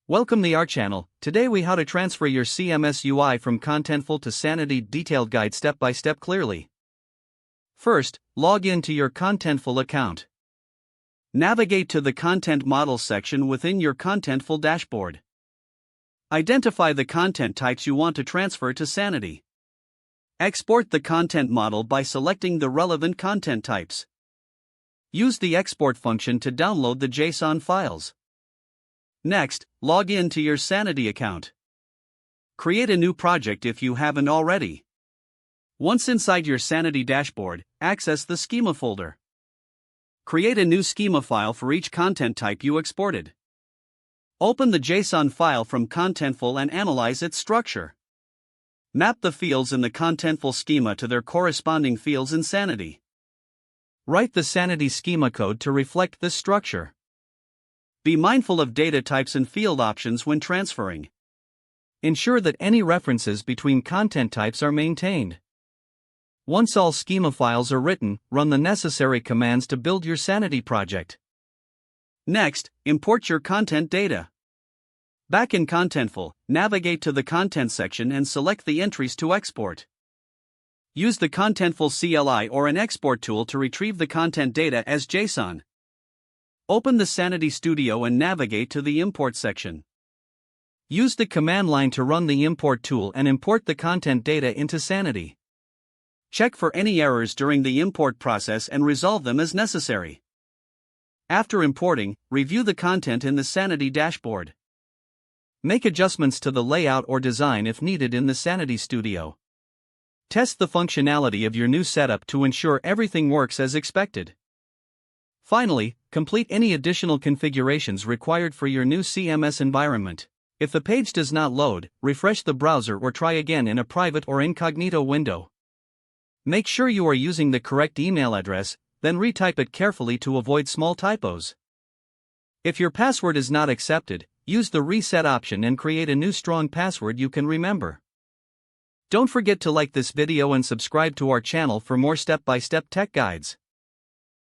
Welcome to our channel. Today we how to transfer your CMS UI from Contentful to Sanity detailed guide step by step clearly. First, log in to your Contentful account. Navigate to the Content Model section within your Contentful dashboard. Identify the content types you want to transfer to Sanity. Export the content model by selecting the relevant content types. Use the export function to download the JSON files. Next, log in to your Sanity account. Create a new project if you haven't already. Once inside your Sanity dashboard, access the schema folder. Create a new schema file for each content type you exported. Open the JSON file from Contentful and analyze its structure. Map the fields in the Contentful schema to their corresponding fields in Sanity. Write the Sanity schema code to reflect this structure. Be mindful of data types and field options when transferring. Ensure that any references between content types are maintained. Once all schema files are written, run the necessary commands to build your Sanity project. Next, import your content data. Back in Contentful, navigate to the Content section and select the entries to export. Use the Contentful CLI or an export tool to retrieve the content data as JSON. Open the Sanity Studio and navigate to the Import section. Use the command line to run the import tool and import the content data into Sanity. Check for any errors during the import process and resolve them as necessary. After importing, review the content in the Sanity dashboard. Make adjustments to the layout or design if needed in the Sanity Studio. Test the functionality of your new setup to ensure everything works as expected. Finally, complete any additional configurations required for your new CMS environment. If the page does not load, refresh the browser or try again in a private or incognito window. Make sure you are using the correct email address, then retype it carefully to avoid small typos. If your password is not accepted, use the reset option and create a new strong password you can remember. Don't forget to like this video and subscribe to our channel for more step-by-step tech guides.